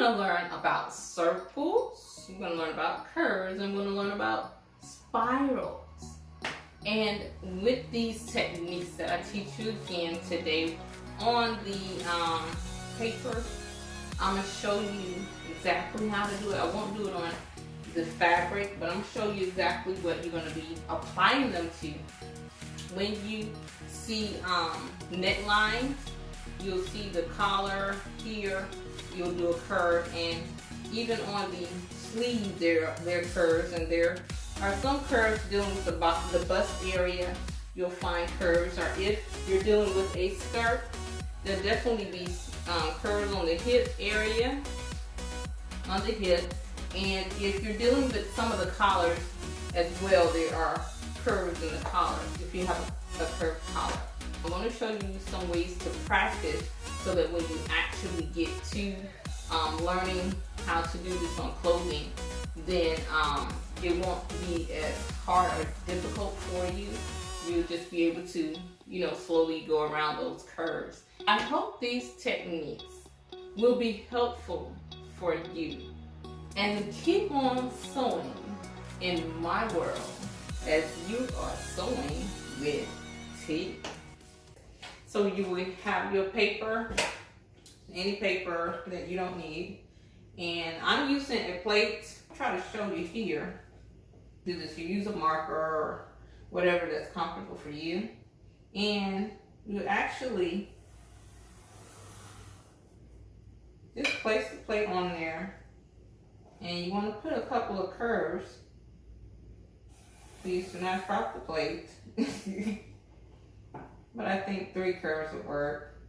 going to learn about circles, we're going to learn about curves, and we're going to learn about spirals. And with these techniques that I teach you again today on the paper, I'm going to show you exactly how to do it. I won't do it on the fabric, but I'm going to show you exactly what you're going to be applying them to. When you see necklines, you'll see the collar here, you'll do a curve, and even on the sleeves there are curves, and there are some curves dealing with the bust area. You'll find curves, or if you're dealing with a skirt, there'll definitely be curves on the hip area, on the hip, and if you're dealing with some of the collars as well, there are curves in the collar if you have a curved collar. I'm going to show you some ways to practice so that when you actually get to learning how to do this on clothing, then it won't be as hard or difficult for you. You'll just be able to, slowly go around those curves. I hope these techniques will be helpful for you. And keep on sewing in my world as you are sewing with T. So you will have your paper, any paper that you don't need. And I'm using a plate. Try to show you here. Do this, you use a marker or whatever that's comfortable for you. And you actually just place the plate on there. And you want to put a couple of curves. Please do not drop the plate. But I think 3 curves will work.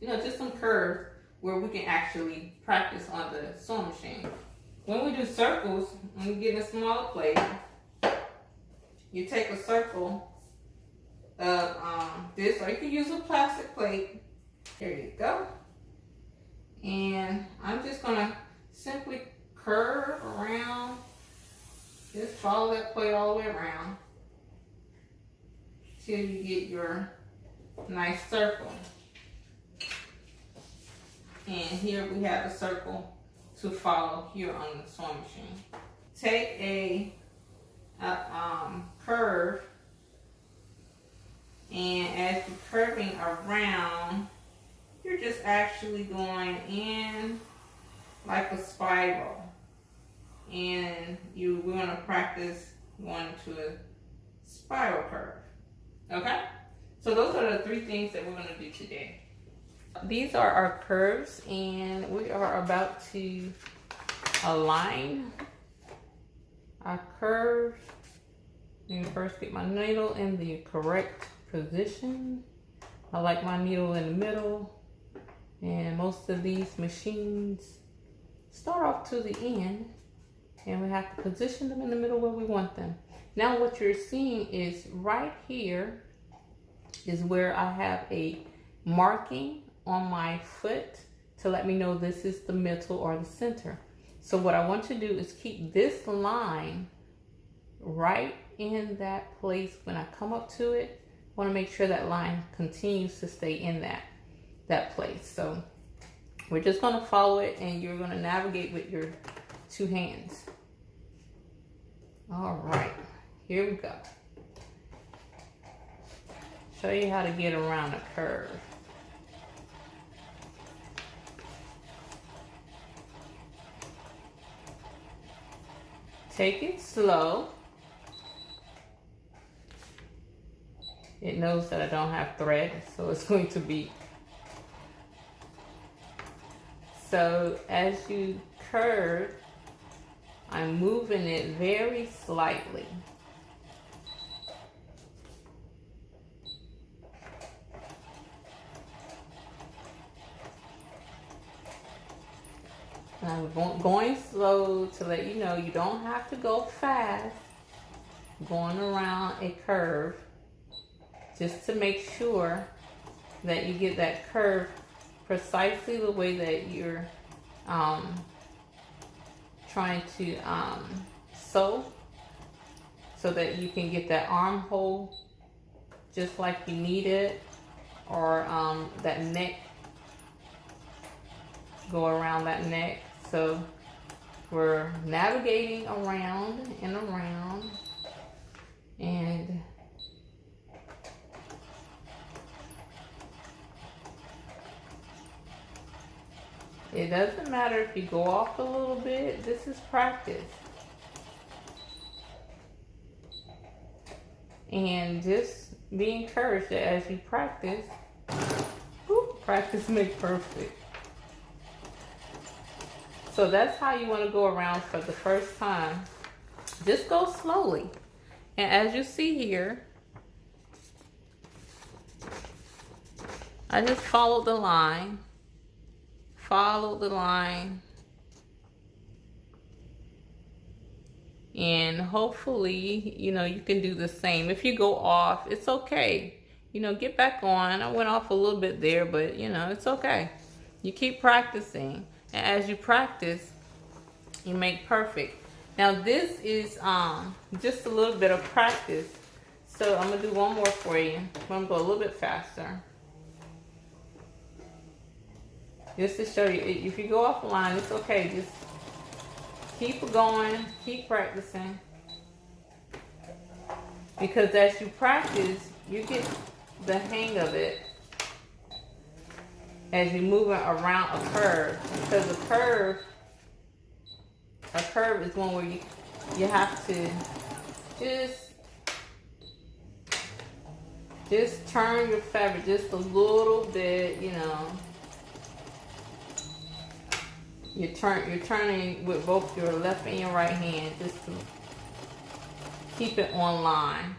Just some curves where we can actually practice on the sewing machine. When we do circles, when you get a smaller plate, you take a circle of this, or you can use a plastic plate. There you go. And I'm just gonna simply curve around. Just follow that plate all the way around till you get your nice circle. And here we have a circle to follow here on the sewing machine. Take a curve, and as you're curving around, you're just actually going in like a spiral. And we're going to practice going to a spiral curve. Okay? So those are the 3 things that we're going to do today. These are our curves, and we are about to align our curves. Let me first get my needle in the correct position. I like my needle in the middle, and most of these machines start off to the end, and we have to position them in the middle where we want them. Now what you're seeing is right here is where I have a marking on my foot to let me know this is the middle or the center. So what I want to do is keep this line right in that place. When I come up to it, I want to make sure that line continues to stay in that place. So we're just going to follow it, and you're going to navigate with your 2 hands. All right, here we go. Show you how to get around a curve. Take it slow. It knows that I don't have thread, so it's going to be. So as you curve, I'm moving it very slightly. And I'm going slow to let you know you don't have to go fast going around a curve, just to make sure that you get that curve precisely the way that you're trying to sew, so that you can get that armhole just like you need it, or that neck go around that neck. So we're navigating around and around, and it doesn't matter if you go off a little bit. This is practice. And just be encouraged that as you practice, practice makes perfect. So that's how you want to go around for the first time. Just go slowly. And as you see here, I just followed the line. Follow the line. And hopefully, you know, you can do the same. If you go off, it's okay. You know, get back on. I went off a little bit there, but you know, it's okay. You keep practicing. And as you practice, you make perfect. Now this is just a little bit of practice. So I'm gonna do one more for you. I'm gonna go a little bit faster. Just to show you, if you go offline, it's okay. Just keep going, keep practicing. Because as you practice, you get the hang of it as you're moving around a curve. Because a curve is one where you have to just turn your fabric just a little bit, you know. You're turning with both your left and your right hand just to keep it on line.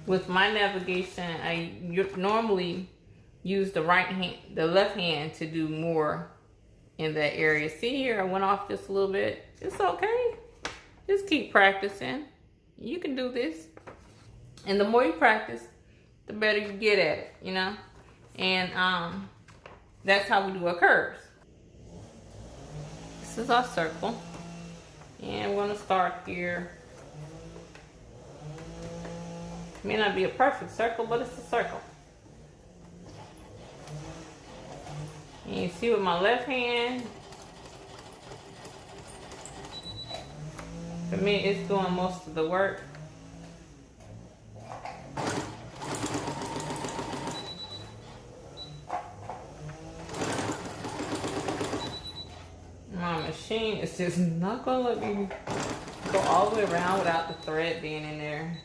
With my navigation, I normally use the left hand to do more in that area. See here, I went off just a little bit. It's okay. Just keep practicing. You can do this. And the more you practice, the better you get at it, you know? And that's how we do our curves. This is our circle. And we're gonna start here. May not be a perfect circle, but it's a circle. And you see with my left hand, for me it's doing most of the work. My machine is just not gonna let me go all the way around without the thread being in there.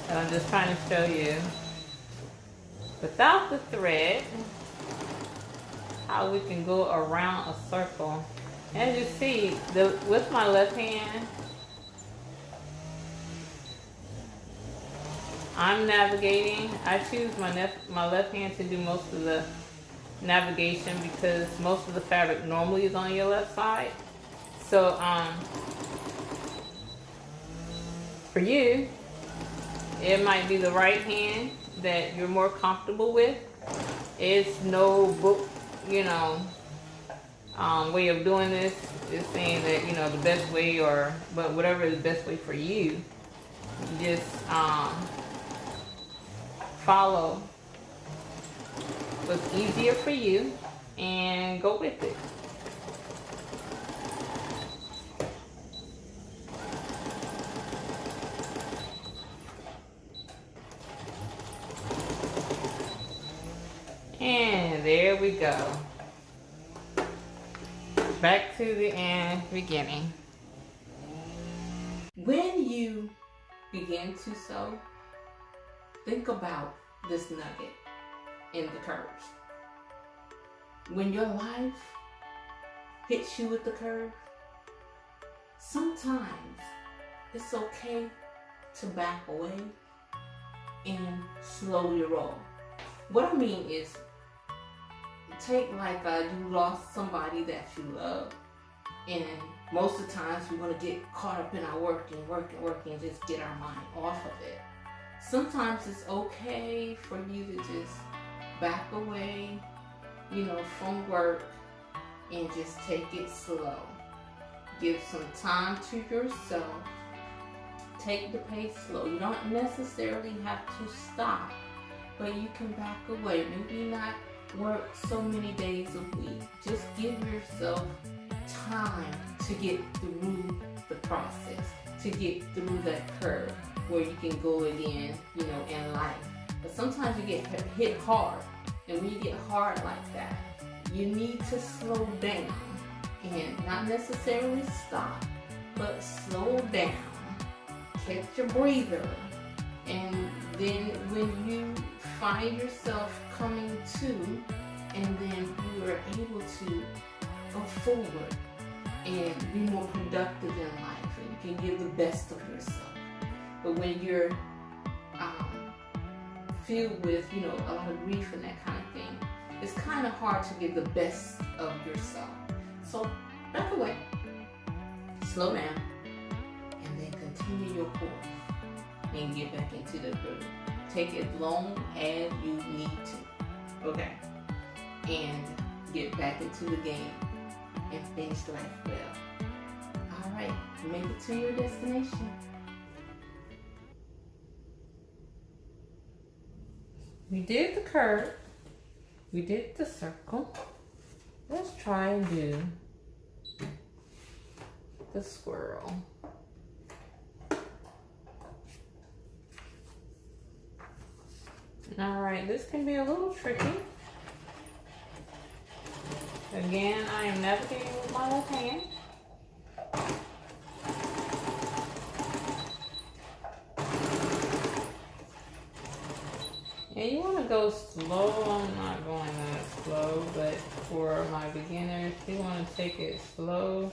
And I'm just trying to show you without the thread how we can go around a circle. As you see, with my left hand, I'm navigating. I choose my left hand to do most of the navigation because most of the fabric normally is on your left side. So for you, it might be the right hand that you're more comfortable with. It's no book, you know, way of doing this. It's saying that, you know, the best way, but whatever is the best way for you, just follow what's easier for you and go with it. And there we go. Back to the beginning. When you begin to sew, think about this nugget in the curves. When your life hits you with the curve, sometimes it's okay to back away and slowly roll. What I mean is, take like you lost somebody that you love, and most of the times we want to get caught up in our work and just get our mind off of it. Sometimes it's okay for you to just back away, you know, from work and just take it slow. Give some time to yourself. Take the pace slow. You don't necessarily have to stop, but you can back away. Maybe not work so many days a week. Just give yourself time to get through the process, to get through that curve where you can go again, in life. But sometimes you get hit hard, and when you get hard like that, you need to slow down and not necessarily stop, but slow down, catch your breather, and then when you find yourself coming to, and then you are able to go forward and be more productive in life, and you can give the best of yourself. But when you're filled with, a lot of grief and that kind of thing, it's kind of hard to give the best of yourself. So back away, slow down, and then continue your course and get back into the groove. Take as long as you need to, okay? And get back into the game and finish life well. All right, make it to your destination. We did the curve. We did the circle. Let's try and do the squirrel. All right, this can be a little tricky. Again, I am navigating with my left hand. And you want to go slow. I'm not going that slow, but for my beginners, you want to take it slow,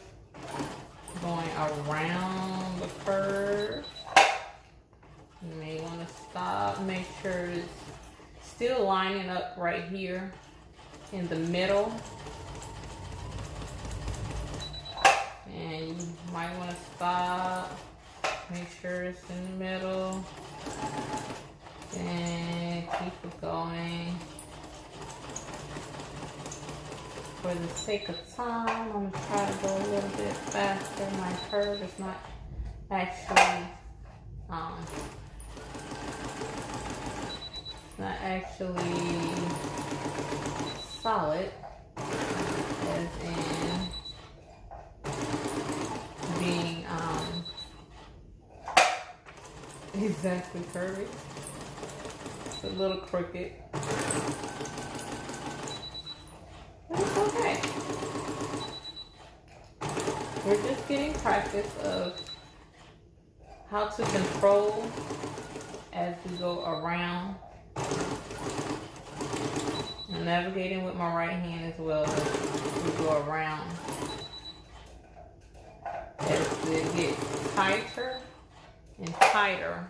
going around the curve. You may want to stop, make sure it's still lining up right here in the middle. And you might want to stop, make sure it's in the middle. And keep it going. For the sake of time, I'm going to try to go a little bit faster. My curve is not actually solid, as in being exactly curvy. It's a little crooked. But it's okay. We're just getting practice of how to control as we go around. I'm navigating with my right hand as well as we go around. As it gets tighter and tighter,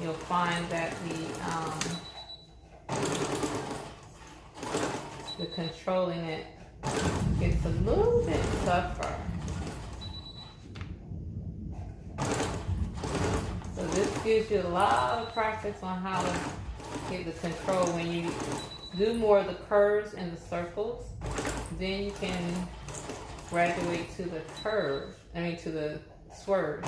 you'll find that the controlling it gets a little bit tougher. So this gives you a lot of practice on how to get the control. When you do more of the curves and the circles, then you can graduate to the curves, to the swirls.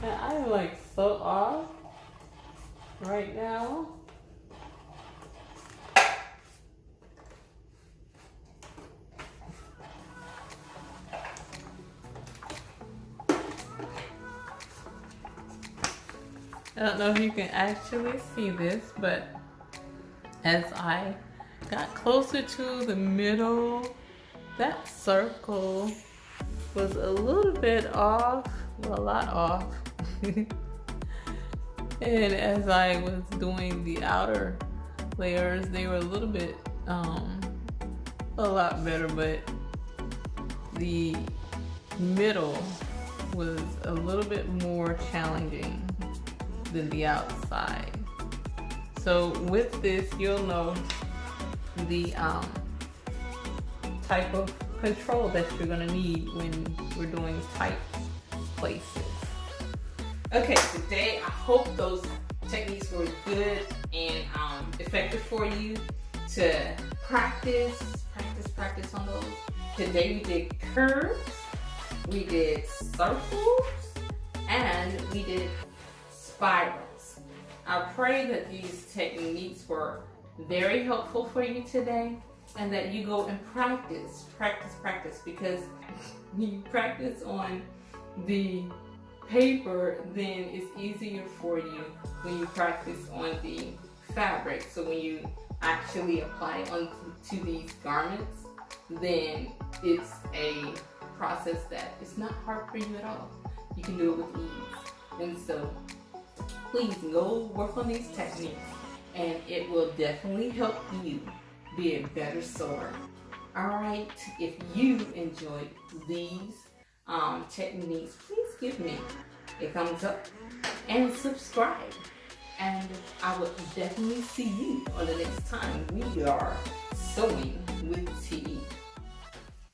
And I'm like so off right now. I don't know if you can actually see this, but As I got closer to the middle, that circle was a little bit off, well, a lot off. And as I was doing the outer layers, they were a little bit, a lot better, but the middle was a little bit more challenging than the outside. So with this, you'll know the type of control that you're gonna need when we're doing tight places. Okay, today I hope those techniques were good and effective for you to practice on those. Today we did curves, we did circles, and we did spirals. I pray that these techniques were very helpful for you today and that you go and practice, because when you practice on the paper, then it's easier for you when you practice on the fabric. So when you actually apply onto these garments, then it's a process that is not hard for you at all. You can do it with ease. And so please go work on these techniques and it will definitely help you be a better sewer. Alright, if you enjoyed these techniques, please give me a thumbs up and subscribe. And I will definitely see you on the next time we are sewing with TE.